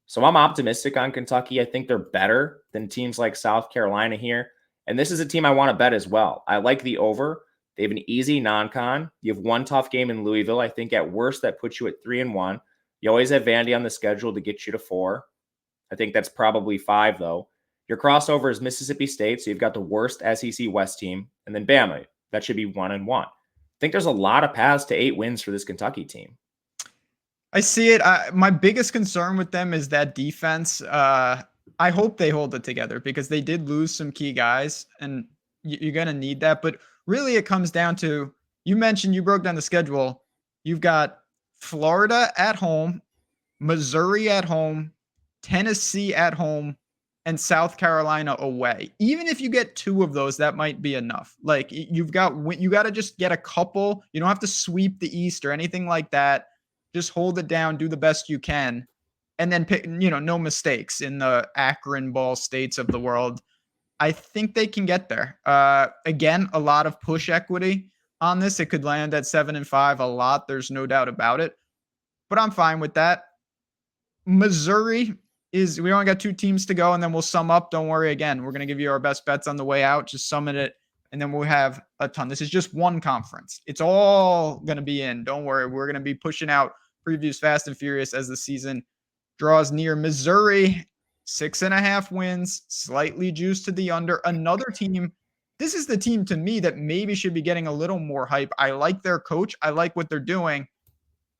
So I'm optimistic on Kentucky. I think they're better than teams like South Carolina here. And this is a team I want to bet as well. I like the over. They have an easy non-con. You have one tough game in Louisville. I think at worst that puts you at 3-1. You always have Vandy on the schedule to get you to 4. I think that's probably 5, though. Your crossover is Mississippi State, so you've got the worst SEC West team. And then Bama, that should be 1-1. I think there's a lot of paths to 8 wins for this Kentucky team. I see it. My biggest concern with them is that defense. I hope they hold it together because they did lose some key guys, and you're going to need that. But really, it comes down to, you mentioned, you broke down the schedule. You've got Florida at home, Missouri at home, Tennessee at home, and South Carolina away. Even if you get 2 of those, that might be enough. Like, you got to just get a couple. You don't have to sweep the East or anything like that. Just hold it down, do the best you can, and then pick, no mistakes in the Akron Ball states of the world. I think they can get there. Again, a lot of push equity on this. It could land at 7-5 a lot. There's no doubt about it. But I'm fine with that. Missouri we only got 2 teams to go, and then we'll sum up. Don't worry. Again, we're going to give you our best bets on the way out. Just summon it, and then we'll have a ton. This is just one conference. It's all going to be in. Don't worry. We're going to be pushing out previews fast and furious as the season draws near. Missouri, 6.5 wins, slightly juiced to the under. Another team. This is the team to me that maybe should be getting a little more hype. I like their coach. I like what they're doing.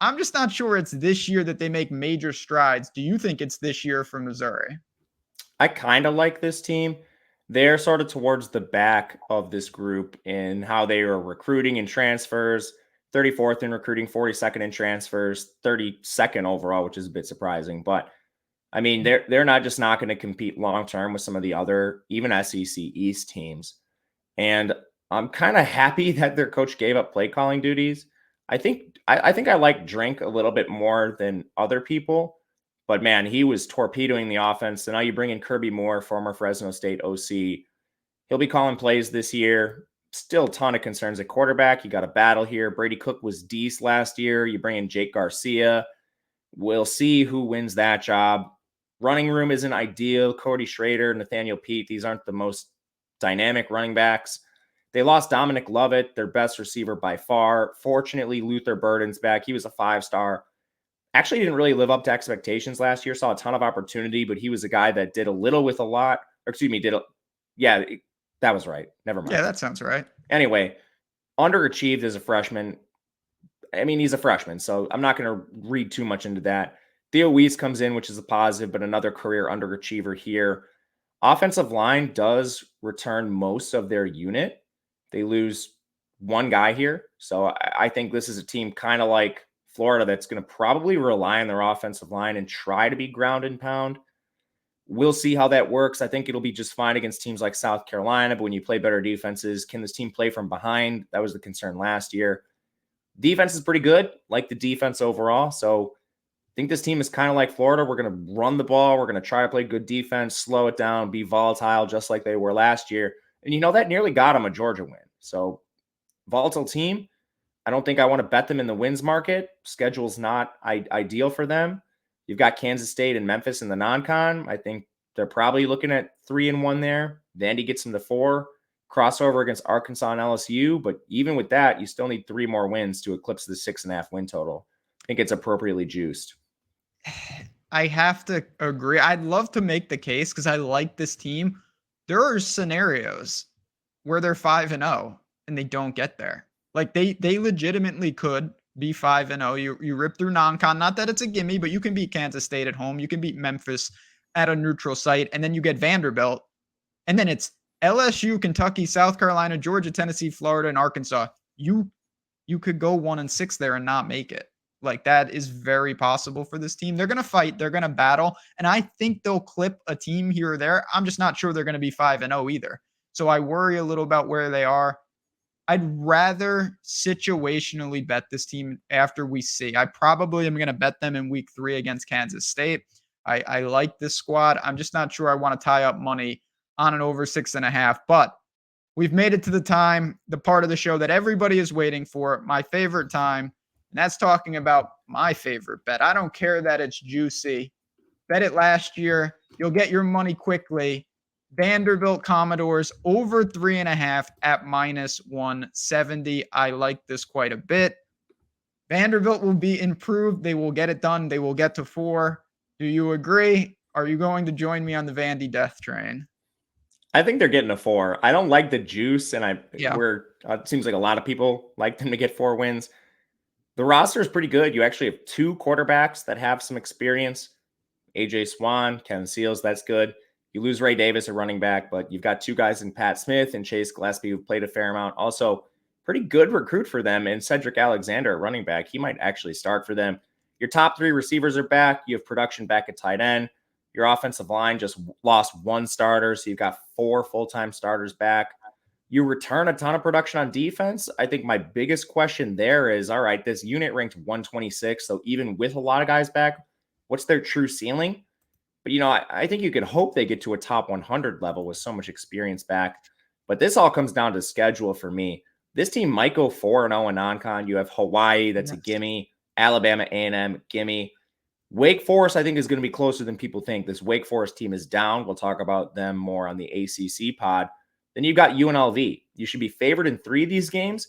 I'm just not sure it's this year that they make major strides. Do you think it's this year for Missouri? I kind of like this team. They're sort of towards the back of this group in how they are recruiting and transfers. 34th in recruiting, 42nd in transfers, 32nd overall, which is a bit surprising. But they're not going to compete long term with some of the other, even SEC East teams. And I'm kind of happy that their coach gave up play calling duties. I think I like Drink a little bit more than other people, but man, he was torpedoing the offense. So now you bring in Kirby Moore, former Fresno State OC. He'll be calling plays this year. Still a ton of concerns at quarterback. You got a battle here. Brady Cook was decent last year. You bring in Jake Garcia. We'll see who wins that job. Running room isn't ideal. Cody Schrader, Nathaniel Pete, these aren't the most dynamic running backs. They lost Dominic Lovett, their best receiver by far. Fortunately, Luther Burden's back. He was a 5-star. Actually didn't really live up to expectations last year. Saw a ton of opportunity, but he was a guy that did a little with a lot. Or excuse me, that was right. Never mind. Yeah, that sounds right. Anyway, underachieved as a freshman. I mean, he's a freshman, so I'm not going to read too much into that. Theo Weiss comes in, which is a positive, but another career underachiever here. Offensive line does return most of their unit. They lose one guy here. So I think this is a team kind of like Florida that's going to probably rely on their offensive line and try to be ground and pound. We'll see how that works. I think it'll be just fine against teams like South Carolina, but when you play better defenses, can this team play from behind? That was the concern last year. Defense is pretty good, like the defense overall. So I think this team is kind of like Florida. We're going to run the ball. We're going to try to play good defense, slow it down, be volatile, just like they were last year. And that nearly got them a Georgia win. So volatile team. I don't think I want to bet them in the wins market. Schedule's not ideal for them. You've got Kansas State and Memphis in the non-con. I think they're probably looking at 3-1 there. Vandy gets them to 4. Crossover against Arkansas and LSU. But even with that, you still need 3 more wins to eclipse the 6.5 win total. I think it's appropriately juiced. I have to agree. I'd love to make the case because I like this team. There are scenarios where they're 5-0 and they don't get there. Like they legitimately could be 5-0. You rip through non-con. Not that it's a gimme, but you can beat Kansas State at home. You can beat Memphis at a neutral site, and then you get Vanderbilt, and then it's LSU, Kentucky, South Carolina, Georgia, Tennessee, Florida, and Arkansas. You could go 1-6 there and not make it. Like that is very possible for this team. They're going to fight. They're going to battle. And I think they'll clip a team here or there. I'm just not sure they're going to be 5-0 either. So I worry a little about where they are. I'd rather situationally bet this team after we see. I probably am going to bet them in week 3 against Kansas State. I like this squad. I'm just not sure I want to tie up money on an over 6.5, but we've made it to the part of the show that everybody is waiting for, my favorite time, and that's talking about my favorite bet. I don't care that it's juicy. Bet it last year. You'll get your money quickly. Vanderbilt Commodores over 3.5 at -170. I like this quite a bit. Vanderbilt will be improved. They will get it done. They will get to 4. Do you agree? Are you going to join me on the Vandy death train? I think they're getting a 4. I don't like the juice, and Yeah. it seems like a lot of people like them to get 4 wins. The roster is pretty good. You actually have 2 quarterbacks that have some experience. AJ Swan, Kevin Seals, that's good. You lose Ray Davis at running back, but you've got 2 guys in Pat Smith and Chase Gillespie who've played a fair amount. Also, pretty good recruit for them, and Cedric Alexander at running back. He might actually start for them. Your top 3 receivers are back. You have production back at tight end. Your offensive line just lost 1 starter, so you've got 4 full-time starters back. You return a ton of production on defense. I think my biggest question there is, all right, this unit ranked 126, so even with a lot of guys back, what's their true ceiling? But, I think you could hope they get to a top 100 level with so much experience back. But this all comes down to schedule for me. This team might go 4-0 in non-con. You have Hawaii, that's a gimme. Alabama A&M, gimme. Wake Forest, I think, is going to be closer than people think. This Wake Forest team is down. We'll talk about them more on the ACC pod. Then you've got UNLV. You should be favored in 3 of these games.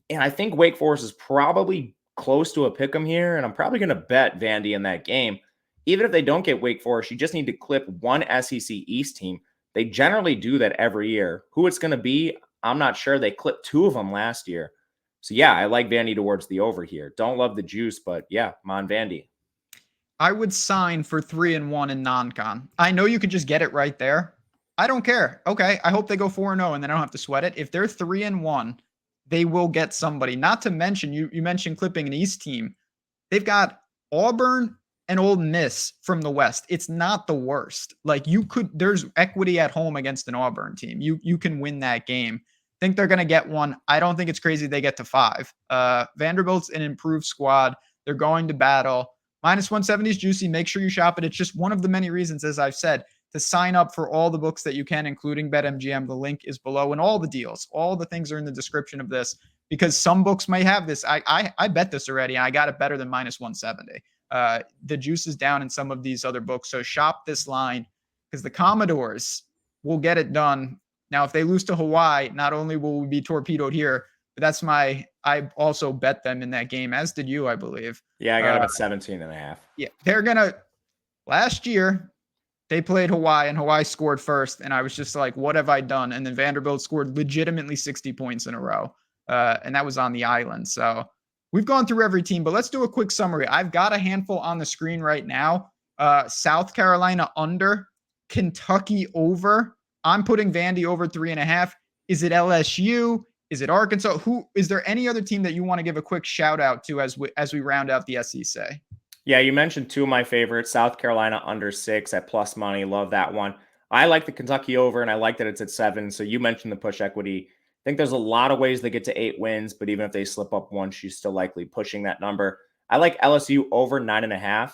And I think Wake Forest is probably close to a pick 'em here. And I'm probably going to bet Vandy in that game. Even if they don't get Wake Forest, you just need to clip one SEC East team. They generally do that every year. Who it's going to be, I'm not sure. They clipped 2 of them last year. So, yeah, I like Vandy towards the over here. Don't love the juice, but, yeah, I'm on Vandy. I would sign for 3-1 in non-con. I know you could just get it right there. I don't care. Okay, I hope they go 4-0 and then I don't have to sweat it. If they're 3-1, they will get somebody. Not to mention, you mentioned clipping an East team. They've got Auburn and Ole Miss from the West. It's not the worst. Like there's equity at home against an Auburn team. You can win that game. Think they're going to get one. I don't think it's crazy they get to 5. Vanderbilt's an improved squad. They're going to battle. -170 is juicy. Make sure you shop it. It's just one of the many reasons, as I've said, to sign up for all the books that you can, including BetMGM. The link is below, and all the deals, all the things are in the description of this, because some books may have this. I bet this already, and I got it better than -170. The juice is down in some of these other books, so shop this line because the Commodores will get it done. Now, if they lose to Hawaii, not only will we be torpedoed here, but I also bet them in that game, as did you, I believe. Yeah, I got them at 17.5. Yeah, last year, they played Hawaii and Hawaii scored first. And I was just like, what have I done? And then Vanderbilt scored legitimately 60 points in a row. And that was on the island. So we've gone through every team, but let's do a quick summary. I've got a handful on the screen right now. South Carolina under, Kentucky over. I'm putting Vandy over 3.5. Is it LSU? Is it Arkansas? Is there any other team that you want to give a quick shout out to as we round out the SEC? Yeah, you mentioned two of my favorites, South Carolina under 6 at plus money. Love that one. I like the Kentucky over, and I like that it's at 7. So you mentioned the push equity. I think there's a lot of ways they get to 8 wins, but even if they slip up one, she's still likely pushing that number. I like LSU over 9.5.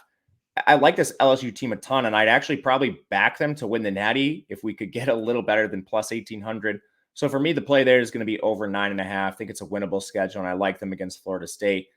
I like this LSU team a ton, and I'd actually probably back them to win the Natty if we could get a little better than plus 1,800. So for me, the play there is going to be over 9.5. I think it's a winnable schedule, and I like them against Florida State.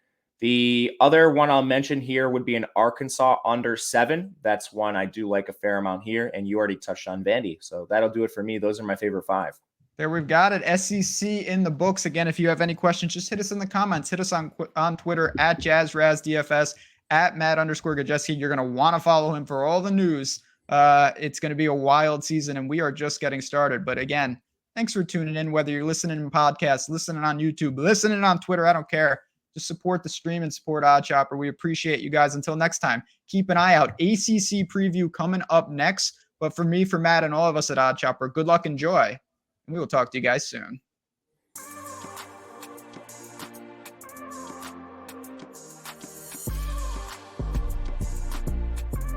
The other one I'll mention here would be an Arkansas under 7. That's one I do like a fair amount here, and you already touched on Vandy. So that'll do it for me. Those are my favorite 5. There we've got it. SEC in the books. Again, if you have any questions, just hit us in the comments. Hit us on Twitter at JazzRazDFS, at Matt_Gajeski. You're going to want to follow him for all the news. It's going to be a wild season, and we are just getting started. But again, thanks for tuning in, whether you're listening in podcasts, listening on YouTube, listening on Twitter. I don't care. Just support the stream and support OddsShopper. We appreciate you guys. Until next time, keep an eye out. ACC preview coming up next. But for me, for Matt, and all of us at OddsShopper, good luck and joy. And we will talk to you guys soon.